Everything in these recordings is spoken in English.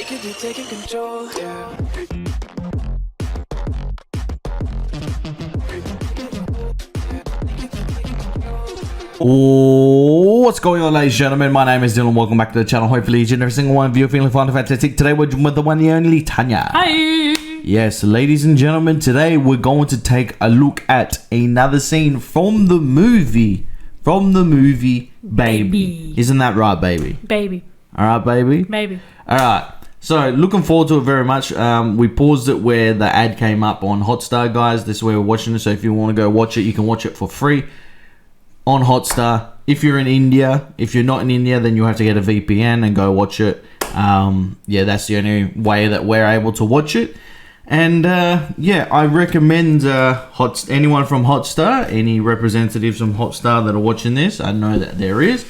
could be taking control, yeah. What's going on, ladies and gentlemen? My name is Dillon. Welcome back to the channel. Hopefully each and every single one of you are feeling fine and fantastic. Today we're with the one and only Tanya. Hi! Yes, ladies and gentlemen, today we're going to take a look at another scene from the movie. Baby. Isn't that right, baby? Baby. Alright, baby? Baby. Alright, so looking forward to it very much. We paused it where the ad came up on Hotstar, guys. This is where we're watching it, so if you want to go watch it, you can watch it for free on Hotstar. If you're in India, if you're not in India, then you have to get a VPN and go watch it. Yeah, that's the only way that we're able to watch it. And yeah, I recommend anyone from Hotstar, any representatives from Hotstar that are watching this. I know that there is.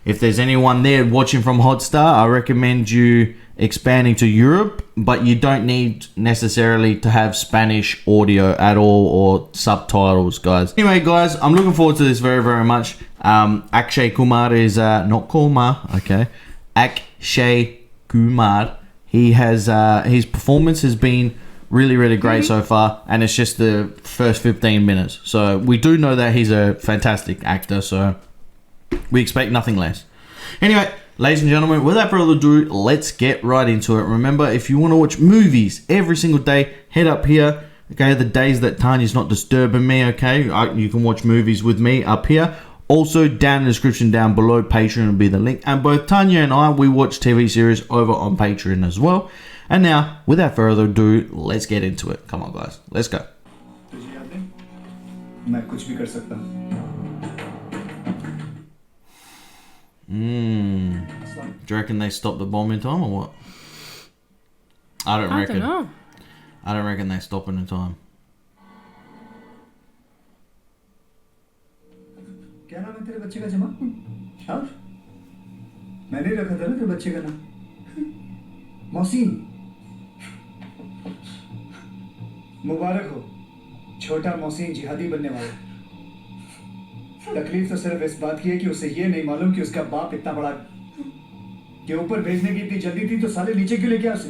If there's anyone there watching from Hotstar, I recommend you expanding to Europe, but you don't need necessarily to have Spanish audio at all or subtitles, guys. Anyway, guys, I'm looking forward to this very, very much. Akshay Kumar is not Kumar, okay? Akshay Kumar. He has his performance has been really, really great so far, and it's just the first 15 minutes. So we do know that he's a fantastic actor, so we expect nothing less. Anyway, ladies and gentlemen, without further ado, let's get right into it. Remember, if you want to watch movies every single day, head up here. Okay, the days that Tanya's not disturbing me, okay, you can watch movies with me up here. Also, down in the description down below, Patreon will be the link. And both Tanya and I, we watch TV series over on Patreon as well. And now, without further ado, let's get into it. Come on, guys, let's go. Do you reckon they stopped the bomb in time or what? I don't know. I don't reckon they stop it in time. क्या नाम है तेरे बच्चे का जमा? हाँ? मैंने रखा था ना तेरे बच्चे का नाम। मौसीन। मुबारक हो। छोटा मौसीन जिहादी बनने वाला। तकलीफ तो सिर्फ इस बात की है कि उसे ये नहीं मालूम कि उसका बाप इतना बड़ा के ऊपर भेजने की इतनी जल्दी थी तो साले नीचे क्यों लेके आए उसे?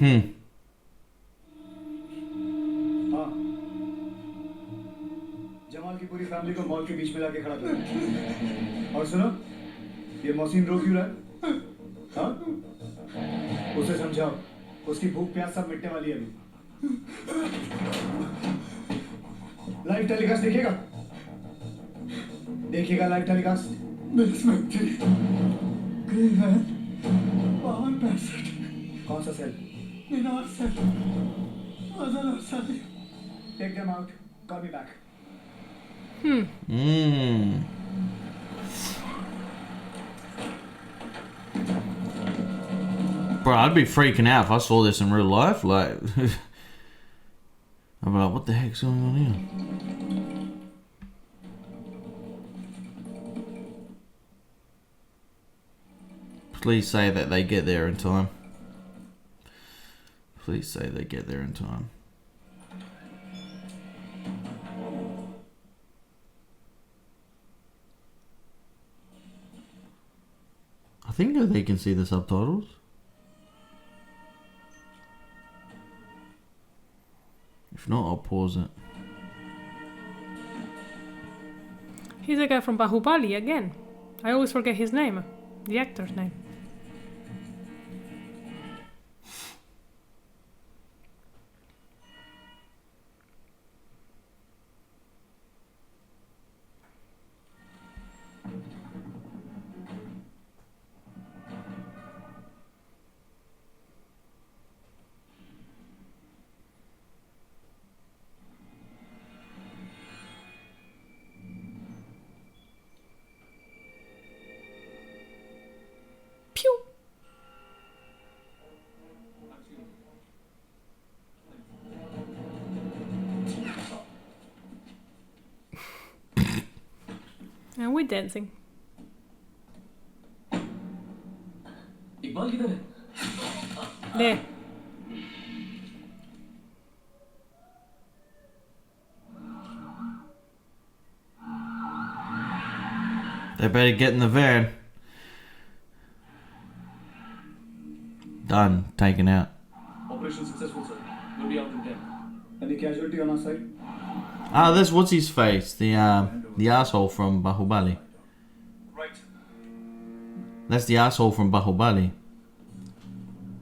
हाँ। जमाल की पूरी फैमिली को मॉल के बीच में लाके खड़ा कर। और सुनो, ये मौसीन रो क्यों रहा है? हाँ? उसे समझाओ, उसकी भूख प्यास सब मिटने वाली है अभी। लाइव टेलीकास्ट देखिएगा? देखिएगा लाइव टेलीकास्ट? कौन सा cell? Take them out. Call me back. Bro, I'd be freaking out if I saw this in real life. Like, I'd be like, what the heck's going on here? Please say that they get there in time. Please say they get there in time. I think they can see the subtitles. If not, I'll pause it. He's the guy from Bahubali again. I always forget his name. The actor's name. Pew! And we're dancing. Iqbal किधर है? There. They better get in the van. Done. Taken out. Operation successful, sir. We'll be out in 10. Any casualty on our side? Ah, that's what's his face. The asshole from Bahubali. Right. That's the asshole from Bahubali.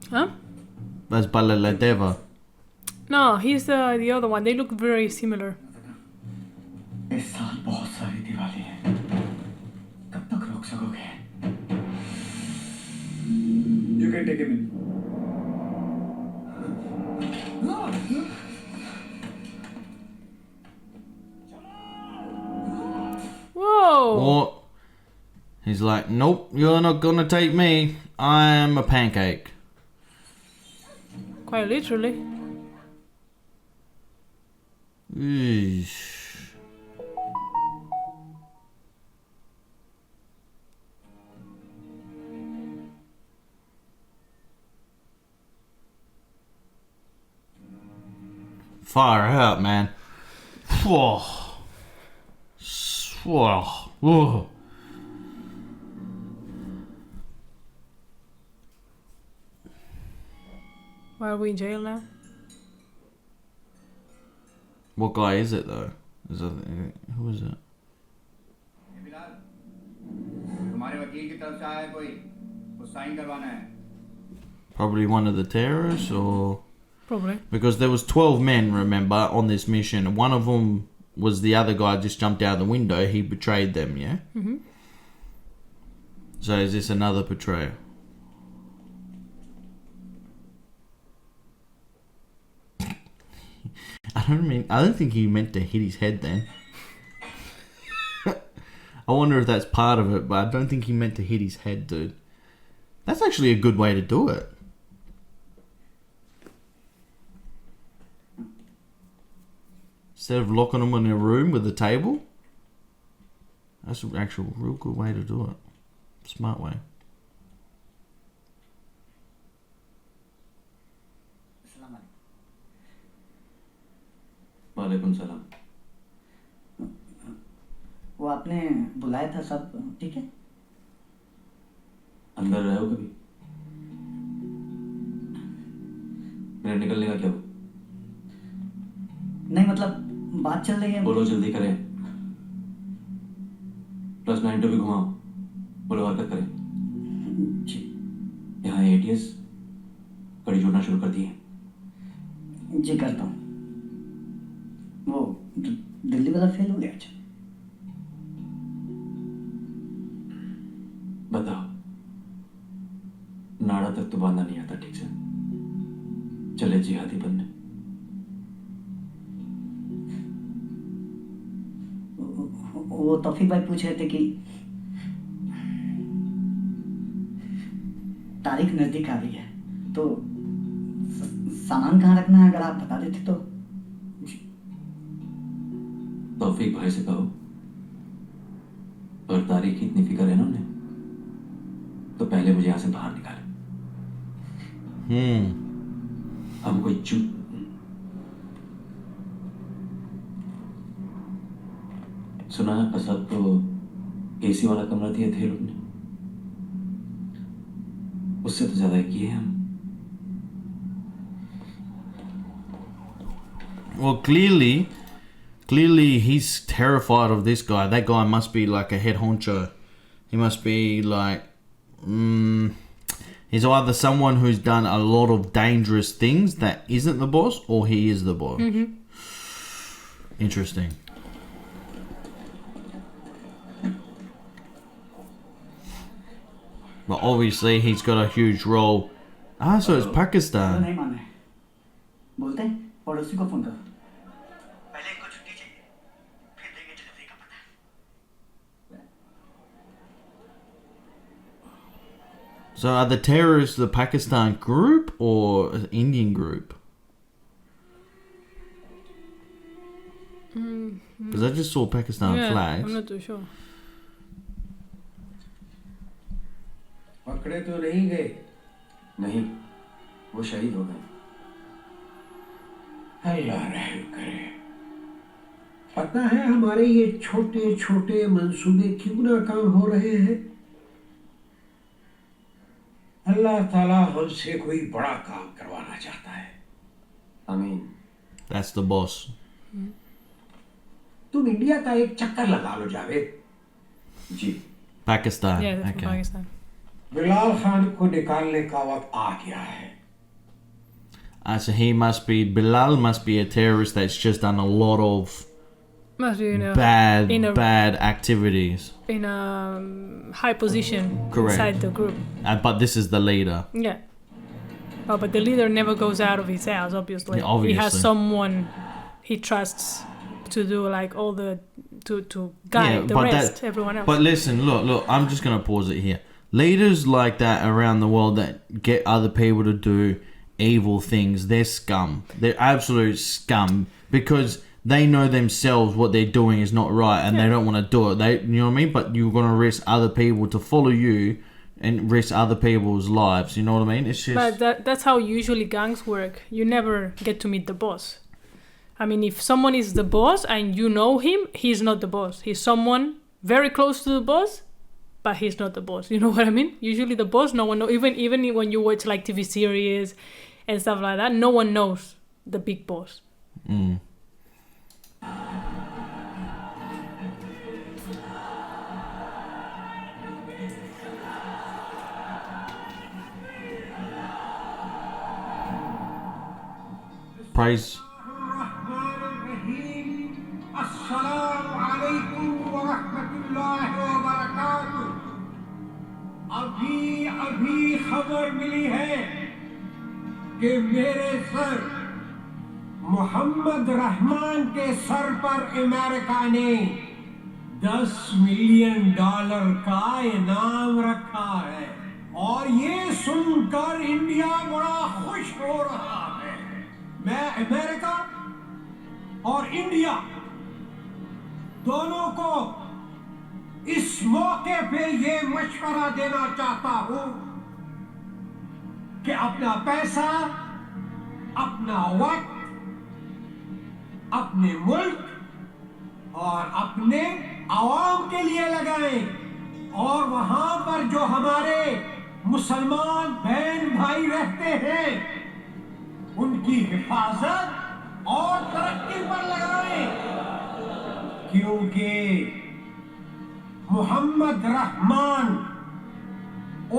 Huh? That's Balaladeva. No, he's the other one. They look very similar. इस साल बहुत सारी दिवाली है कब तक रोक सकोगे You can take him in. Whoa! Or he's like, nope, you're not gonna take me. I'm a pancake. Quite literally. Eesh. Far out, man. Whoa. Whoa. Whoa. Why are we in jail now? What guy is it though? Who is it? तुम्हारे वकील की तरफ से आया है कोई वो sign करवाना है Probably one of the terrorists, or Probably. because there was 12 men, remember, on this mission. One of them was the other guy just jumped out the window. He betrayed them, yeah. Mm-hmm. So is this another betrayer? I don't think he meant to hit his head then. I wonder if that's part of it, but I don't think he meant to hit his head, dude. That's actually a good way to do it. Instead of locking them in a room with a table. That's an actual real good way to do it. Smart way. वालेकुम सलाम. वो आपने बुलाया था सब ठीक है अंदर रहे हो कभी? मेरे निकलने का क्या हो? नहीं मतलब बात चल रही है बोलो जल्दी करें. +92 भी घुमाओ. बोलो हरकत करें. जी यहाँ एटीएस कड़ी जोड़ना शुरू कर दिए. जी करता हूँ वो दिल्ली वाला फेल हो गया अच्छा बताओ. नाड़ा तक तो बांधना नहीं आता ठीक से. चले जिहादी बनने. वो तौफीक भाई पूछ रहे थे कि तारीख नजदीक आ रही है तो सामान कहाँ रखना है अगर आप बता देते तो तौफीक भाई से कहो. और तारीख की इतनी फिक्र है ना उन्हें तो पहले मुझे यहाँ से बाहर निकाले. हम कोई चूक सुना है असद तो एसी वाला कमरा दिए थे लोग ने. उससे तो ज्यादा किए हम. Well, clearly he's terrified of this guy. That guy must be like a head honcho. He must be like, he's either someone who's done a lot of dangerous things that isn't the boss, or he is the boss. Mm-hmm. Interesting. But obviously he's got a huge role. Ah, so it's Pakistan. नहीं माने बोलते हैं पड़ोसी को phone करो पहले इनको छुट्टी चाहिए फिर देंगे डिलीवरी का पता So are the terrorists the Pakistan group or an Indian group? Because I just saw Pakistan Yeah, flags. I'm not too sure. पकड़े तो नहीं गए नहीं, वो शहीद हो गए. अल्लाह रहम करे. पता है हमारे ये छोटे छोटे मंसूबे क्यों नाकाम हो रहे हैं. अल्लाह ताला हमसे कोई बड़ा काम करवाना चाहता है। आमीन। That's the boss. तुम इंडिया का एक चक्कर लगा लो जावेद। जी। Pakistan. Yeah, that's okay. from Pakistan. Bilal Khan को निकालने का वक्त आ गया है। So Bilal must be a terrorist that's just done a lot of Must be in a bad activities. in a high position Correct. inside the group. But this is the leader. Yeah. Oh, but the leader never goes out of his house. Obviously, Yeah, obviously. he has someone he trusts to do like all the to guide the rest, everyone else. But listen, look, I'm just gonna pause it here. Leaders like that around the world that get other people to do evil things, they're scum. They're absolute scum because they know themselves what they're doing is not right and they don't want to do it. You know what I mean? But you're gonna risk other people to follow you and risk other people's lives. You know what I mean? It's just. But that's how usually gangs work. You never get to meet the boss. I mean, if someone is the boss and you know him, he's not the boss. He's someone very close to the boss, but he's not the boss. You know what I mean? Usually the boss, no one knows. Even when you watch like TV series and stuff like that, no one knows the big boss. Mm. Praise. अभी खबर मिली है कि मेरे sir Mohammad Rahman के sir पर America ने $10 million का इनाम रखा है और ये सुनकर इंडिया बड़ा खुश हो रहा है। मैं अमेरिका और इंडिया दोनों को इस मौके पे ये मशवरा देना चाहता हूं कि अपना पैसा, अपना वक्त, अपने मुल्क और अपने आवाम के लिए लगाएं और वहां पर जो हमारे मुसलमान बहन भाई रहते हैं उनकी हिफाजत और तरक्की पर लगाएं, क्योंकि मोहम्मद रहमान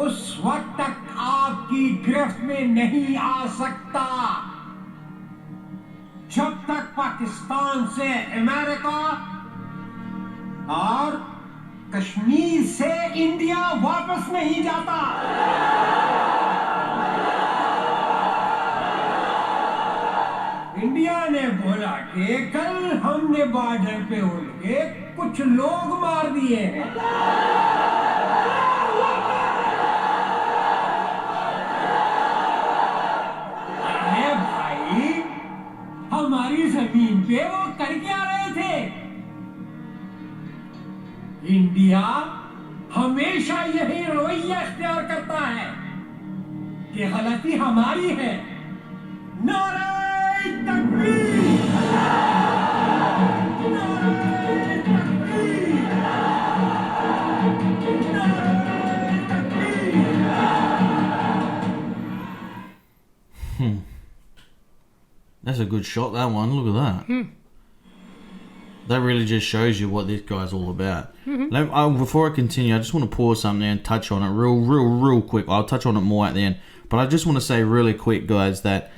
उस वक्त तक आपकी गिरफ्त में नहीं आ सकता जब तक पाकिस्तान से अमेरिका और कश्मीर से इंडिया वापस नहीं जाता। इंडिया ने बोला कि कल हमने बॉर्डर पे उनके कुछ लोग मार दिए हैं। अरे भाई, हमारी जमीन पे वो कर क्या रहे थे? इंडिया हमेशा यही रवैया इख्तियार करता है कि गलती हमारी है। नारे तकबीर! That's a good shot, that one. Look at that. That really just shows you what this guy's all about. Before I continue, I just want to pause something and touch on it real quick. I'll touch on it more at the end. But I just want to say really quick, guys, that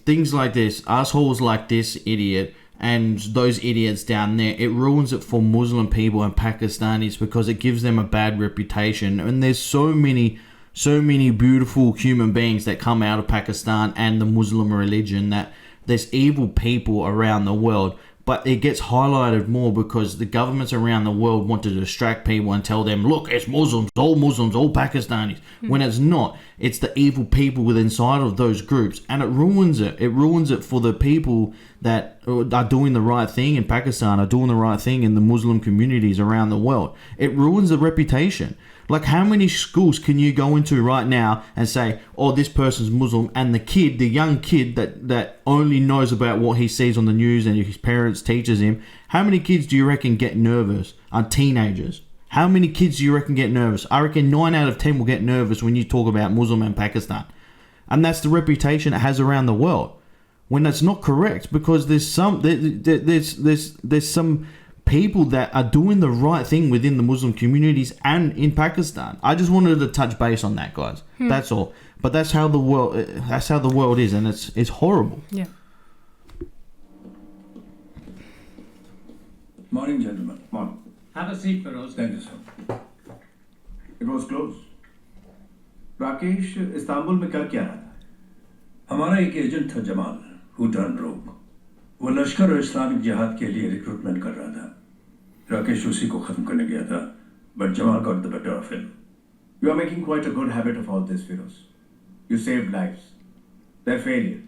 things like this, assholes like this idiot and those idiots down there, it ruins it for Muslim people and Pakistanis because it gives them a bad reputation. And there's so many beautiful human beings that come out of Pakistan and the Muslim religion, that there's evil people around the world, but it gets highlighted more because the governments around the world want to distract people and tell them, look, it's Muslims, all Pakistanis, when it's not. It's the evil people within inside of those groups, and it ruins it. It ruins it for the people that are doing the right thing in Pakistan, are doing the right thing in the Muslim communities around the world. It ruins the reputation. Like, how many schools can you go into right now and say, oh, this person's Muslim, and the young kid that only knows about what he sees on the news and his parents teaches him, how many kids do you reckon get nervous? Are teenagers? How many kids do you reckon get nervous? I reckon 9 out of 10 will get nervous when you talk about Muslim and Pakistan. And that's the reputation it has around the world. When that's not correct, because there's some people that are doing the right thing within the Muslim communities and in Pakistan. I just wanted to touch base on that, guys. That's all. But that's how the world is, and it's horrible. Yeah. Morning, gentlemen. Morning. Have a seat, Feroz. Thank you, sir. It was close. Rakesh Istanbul में क्या क्या रहा था? हमारा एक agent था Jamal, who turned rogue. वो लश्कर और इस्लामिक जिहाद के लिए रिक्रूटमेंट कर रहा था. राकेश उसी को खत्म करने गया था, but Jamal got the better of him. You are making quite a good habit of all this, Firoz. You saved lives. Their failure,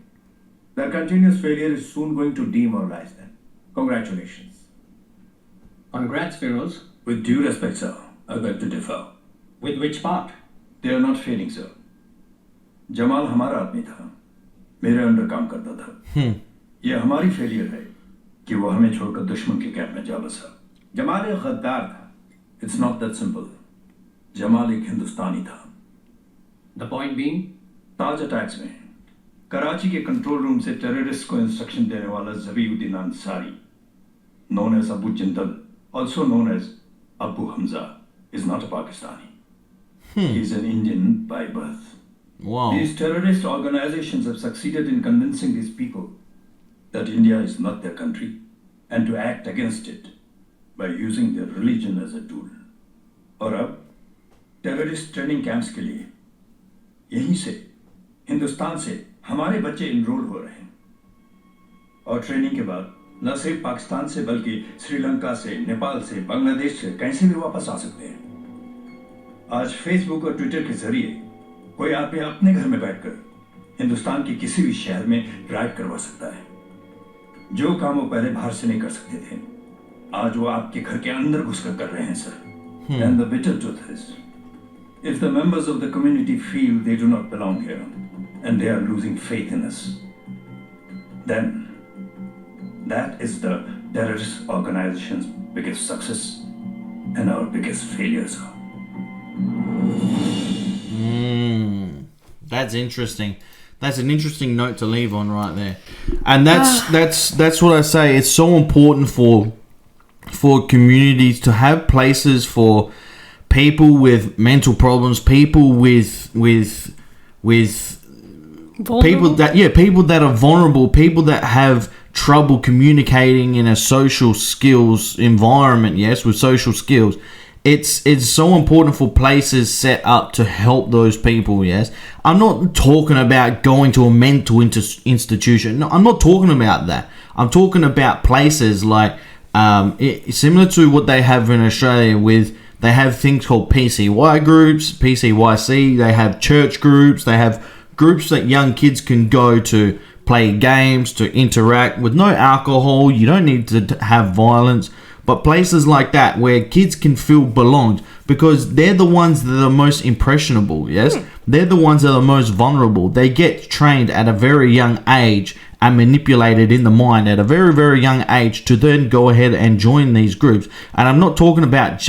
their continuous failure is soon going to demoralize them. Congratulations. Congrats, Feroz. With due respect, sir, I beg to differ. With which part? They are not failing, sir. Jamal हमारा आदमी था, मेरे under काम करता था. ये हमारी failure है कि वो हमें छोड़कर दुश्मन के कैंप में जा बसा. जमाल एक गद्दार था. It's not that simple. Jamal एक हिंदुस्तानी था. The point being? Taj attacks में कराची के कंट्रोल रूम से टेररिस्ट को इंस्ट्रक्शन देने वाला ज़बीउद्दीन Ansari, known as Abu Jindal, also known as Abu Hamza, is not a Pakistani. He is an Indian by birth. Wow. These terrorist organizations have succeeded in convincing these people that India is not their country and to act against it by using their religion as a tool. और अब terrorist training camps के लिए यहीं से हिंदुस्तान से हमारे बच्चे enrol हो रहे हैं. और ट्रेनिंग के बाद न सिर्फ पाकिस्तान से बल्कि श्रीलंका से, नेपाल से, बांग्लादेश से कहीं भी वापस आ सकते हैं. आज फेसबुक और ट्विटर के जरिए कोई आदमी अपने घर में बैठकर हिंदुस्तान के किसी भी शहर में राइड करवा सकता है. जो काम वो पहले बाहर से नहीं कर सकते थे, आज वो आपके घर के अंदर घुसकर कर रहे हैं, sir. And the bitter truth is, if the members of the community feel they do not belong here and they are losing faith in us, then that is the terrorist organization's biggest success and our biggest failure, sir. That's interesting. That's an interesting note to leave on right there. And that's what I say. It's so important for communities to have places for people with mental problems, people with people that are vulnerable, people that have trouble communicating in a social skills environment, yes, with social skills. It's so important for places set up to help those people, yes. I'm not talking about going to a mental institution. No, I'm not talking about that. I'm talking about places like similar to what they have in Australia they have things called PCY groups, PCYC, they have church groups, they have groups that young kids can go to play games, to interact with no alcohol, you don't need to have violence, but places like that where kids can feel belonged, because they're the ones that are most impressionable, yes? They're the ones that are most vulnerable. They get trained at a very young age and manipulated in the mind at a very, very young age to then go ahead and join these groups. And I'm not talking about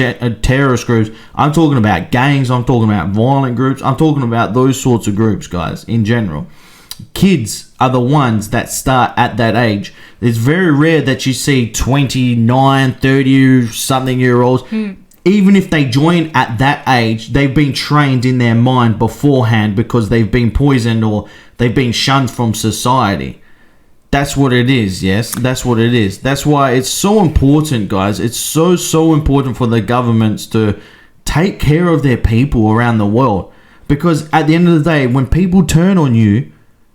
terrorist groups. I'm talking about gangs. I'm talking about violent groups. I'm talking about those sorts of groups, guys, in general. Kids are the ones that start at that age. It's very rare that you see 29, 30-something year olds. Even if they join at that age, they've been trained in their mind beforehand because they've been poisoned or they've been shunned from society. That's what it is, yes? That's what it is. That's why it's so important, guys. It's so important for the governments to take care of their people around the world. Because at the end of the day, when people turn on you,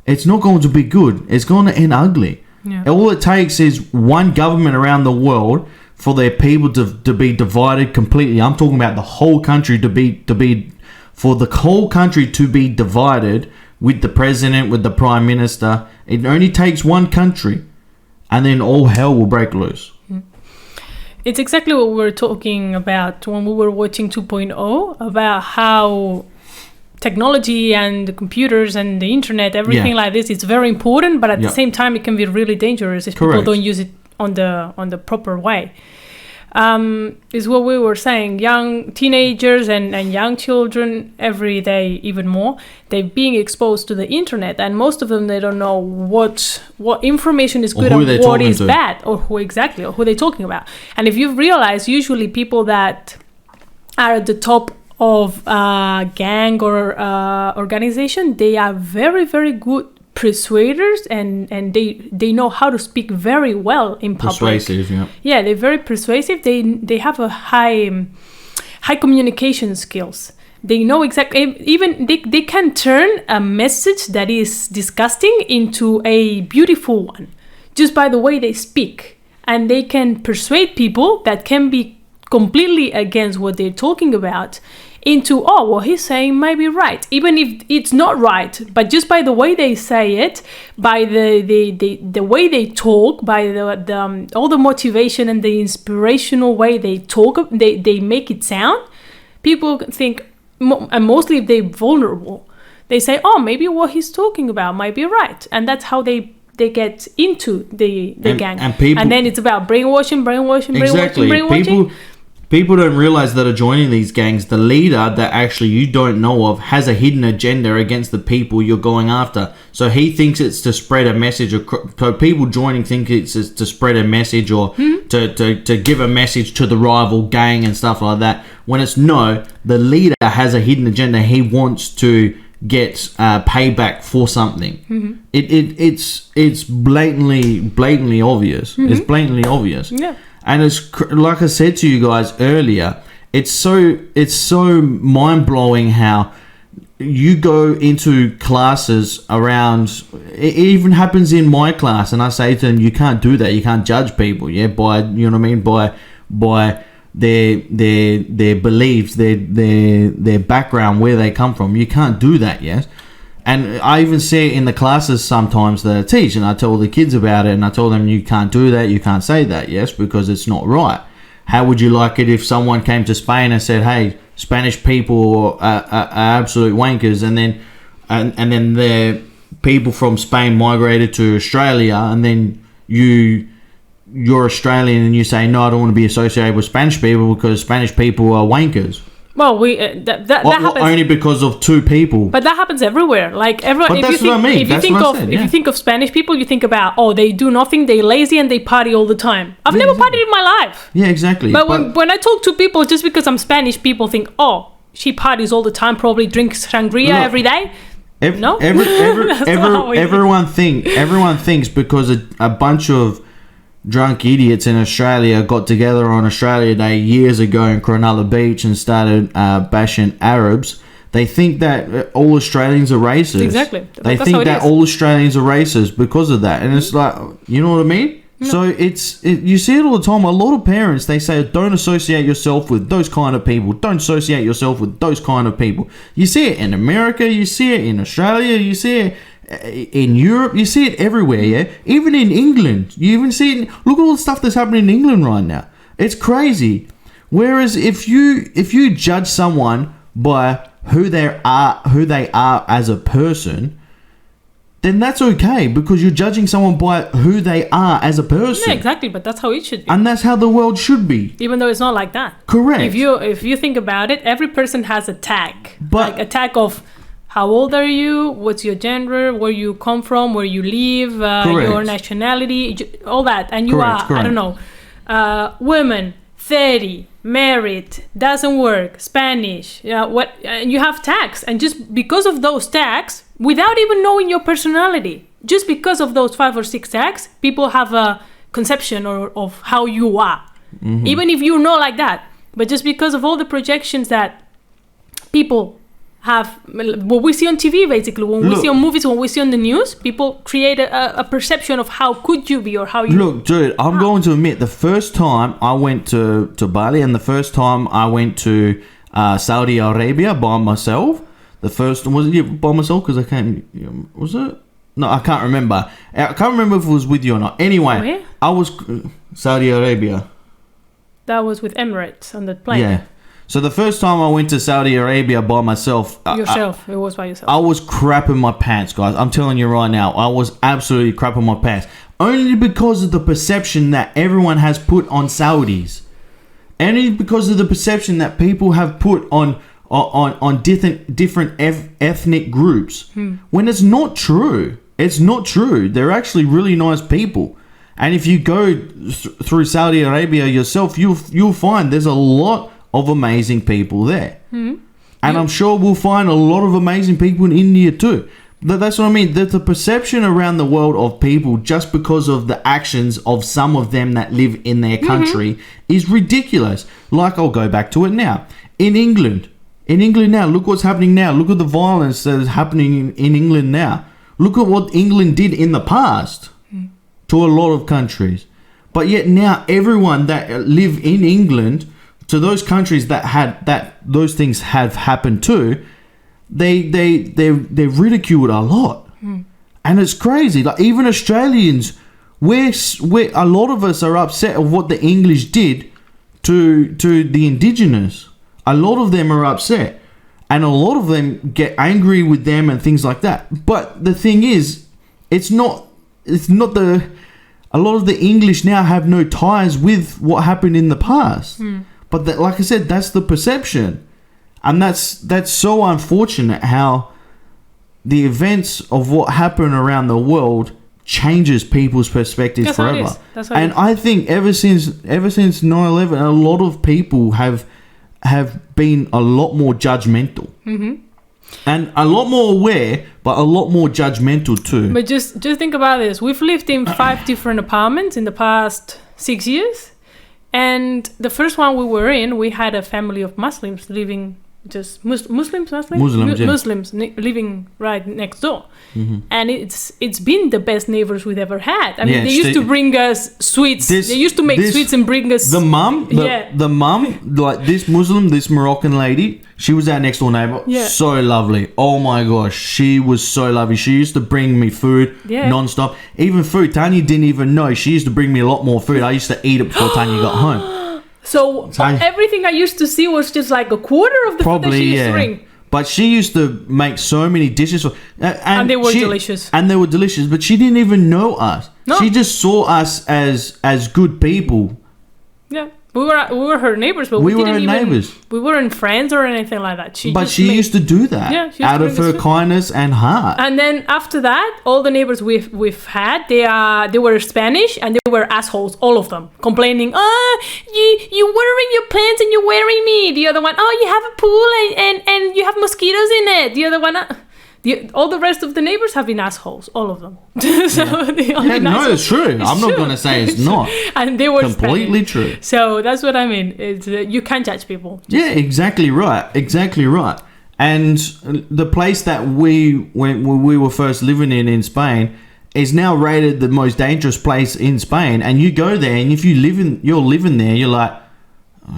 it's not going to be good. It's going to end ugly. Yeah. All it takes is one government around the world for their people to be divided completely. I'm talking about the whole country for the whole country to be divided with the president, with the prime minister. It only takes one country and then all hell will break loose. It's exactly what we were talking about when we were watching 2.0, about how technology and the computers and the internet, everything like this, it's very important, but at the same time it can be really dangerous if people don't use it on the proper way. is what we were saying. Young teenagers and young children every day, even more, they're being exposed to the internet, and most of them, they don't know what information is good and what is bad, or who they're talking about. And if you've realized, usually people that are at the top of a gang or organization, they are very, very good persuaders, and they know how to speak very well in public. Persuasive, yeah. Yeah, they're very persuasive. They have a high communication skills. They know exactly, even they can turn a message that is disgusting into a beautiful one just by the way they speak. And they can persuade people that can be completely against what they're talking about into, what he's saying might be right, even if it's not right, but just by the way they say it, by the way they talk, by the all the motivation and the inspirational way they talk, they make it sound, people think, and mostly if they're vulnerable, they say, maybe what he's talking about might be right, and that's how they get into the gang, and then it's about brainwashing. People don't realize that are joining these gangs, the leader that actually you don't know of has a hidden agenda against the people you're going after. So he thinks it's to spread a message. So people joining think it's to spread a message or to give a message to the rival gang and stuff like that. When it's no, the leader has a hidden agenda. He wants to get payback for something. Mm-hmm. It's blatantly obvious. Mm-hmm. It's blatantly obvious. Yeah. And it's like I said to you guys earlier, it's so mind-blowing how you go into classes around. It even happens in my class, and I say to them, you can't do that. You can't judge people, by, you know what I mean, by their beliefs, their background, where they come from. You can't do that, yes. And I even see it in the classes sometimes that I teach, and I tell the kids about it, and I tell them, you can't do that, you can't say that, yes, because it's not right. How would you like it if someone came to Spain and said, hey, Spanish people are absolute wankers, and then the people from Spain migrated to Australia, and then you're Australian and you say, no, I don't want to be associated with Spanish people because Spanish people are wankers. Well, that happens only because of two people. But that happens everywhere. Like everyone. But that's what I mean. If you think of Spanish people, you think about they do nothing, they're lazy, and they party all the time. I've never partied in my life. Yeah, exactly. But when I talk to people, just because I'm Spanish, people think, she parties all the time, probably drinks sangria every day. No, everyone thinks because a bunch of drunk idiots in Australia got together on Australia Day years ago in Cronulla Beach and started bashing Arabs. They think that all Australians are racist. Exactly. They think that all Australians are racist because of that. And it's like, you know what I mean? No. So you see it all the time. A lot of parents, they say, don't associate yourself with those kind of people. Don't associate yourself with those kind of people. You see it in America. You see it in Australia. You see it in Europe. You see it everywhere, yeah? Even in England. You even see it. Look at all the stuff that's happening in England right now. It's crazy. Whereas if you judge someone by who they are as a person, then that's okay, because you're judging someone by who they are as a person. Yeah, exactly, but that's how it should be. And that's how the world should be. Even though it's not like that. Correct. If you think about it, every person has a tag. Like a tag of how old are you, what's your gender, where you come from, where you live, your nationality, all that. And you are, I don't know, women, 30, married, doesn't work, Spanish, and you have tags. And just because of those tags, without even knowing your personality, just because of those 5 or 6 tags, people have a conception of how you are. Mm-hmm. Even if you're not like that. But just because of all the projections that people have, what we see on TV, basically, when we see on movies, when we see on the news, people create a perception of how could you be or how you... Look, dude, I'm going to admit, the first time I went to Bali and the first time I went to Saudi Arabia by myself, the first was it by myself? Because I can't... Was it? No, I can't remember. I can't remember if it was with you or not. Anyway, where? I was... Saudi Arabia. That was with Emirates on the plane. Yeah. So the first time I went to Saudi Arabia by myself... It was by yourself. I was crapping my pants, guys. I'm telling you right now. I was absolutely crapping my pants. Only because of the perception that everyone has put on Saudis. And it's because of the perception that people have put on different ethnic groups. When it's not true. It's not true. They're actually really nice people. And if you go through Saudi Arabia yourself, you'll find there's a lot of amazing people there. And I'm sure we'll find a lot of amazing people in India too. That's what I mean. The perception around the world of people just because of the actions of some of them that live in their country is ridiculous. Like, I'll go back to it now. In England now, look what's happening now. Look at the violence that is happening in England now. Look at what England did in the past to a lot of countries. But yet now everyone that live in England, to those countries that those things have happened to, they're ridiculed a lot. And it's crazy. Like, even Australians, we're a lot of us are upset of what the English did to the Indigenous. A lot of them are upset. And a lot of them get angry with them and things like that. But the thing is, a lot of the English now have no ties with what happened in the past. But like I said, that's the perception. And that's so unfortunate how the events of what happened around the world changes people's perspectives forever. And I think ever since 9/11, a lot of people have been a lot more judgmental. And a lot more aware, but a lot more judgmental too. But just think about this. We've lived in 5 different apartments in the past 6 years. And the first one we were in, we had a family of Muslims living, just Muslims living right next door. And it's been the best neighbors we've ever had. I mean, they used to bring us sweets. They used to make sweets and bring us... The mum, like this Moroccan lady, she was our next door neighbor. Yeah. So lovely. Oh my gosh, she was so lovely. She used to bring me food non-stop. Even food, Tanya didn't even know. She used to bring me a lot more food. I used to eat it before Tanya got home. So everything I used to see was just like a quarter of the food that she used to bring. But she used to make so many dishes. And they were delicious. And they were delicious. But she didn't even know us. No. She just saw us as good people. Yeah. We were her neighbors, but we weren't friends or anything like that. She used to do that out of her kindness and heart. And then after that, all the neighbors we've had, they were Spanish and they were assholes, all of them, complaining. You watering your plants and you're wearing me. The other one, you have a pool and you have mosquitoes in it. The other one. All the rest of the neighbors have been assholes, all of them. It's true. I'm not going to say it's not. And they were completely true. So that's what I mean. It's, you can't judge people. Yeah, exactly right. Exactly right. And the place that when we were first living in Spain is now rated the most dangerous place in Spain. And you go there, and if you're living there, you're like,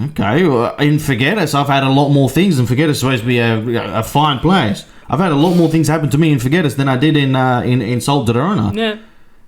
okay, well, in Figueres, I've had a lot more things, and Figueres is supposed to be a fine place. I've had a lot more things happen to me in Figueres than I did in Salt de Rana. Yeah.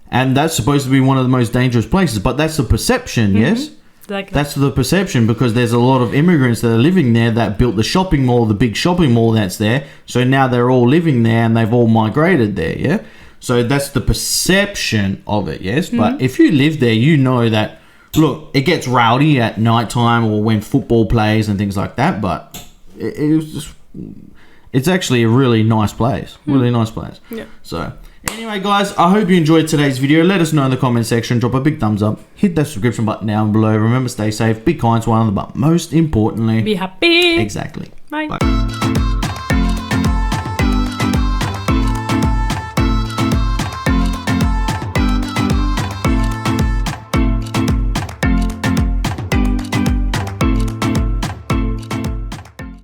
And that's supposed to be one of the most dangerous places. But that's the perception, yes? Exactly. That's the perception, because there's a lot of immigrants that are living there that built the shopping mall, the big shopping mall that's there. So now they're all living there and they've all migrated there, yeah? So that's the perception of it, yes? But if you live there, you know that, look, it gets rowdy at nighttime or when football plays and things like that. But it was just... It's actually a really nice place. Really nice place. Yeah. So, anyway, guys, I hope you enjoyed today's video. Let us know in the comment section. Drop a big thumbs up. Hit that subscription button down below. Remember, stay safe. Be kind to one another. But most importantly... Be happy. Exactly. Bye. Bye.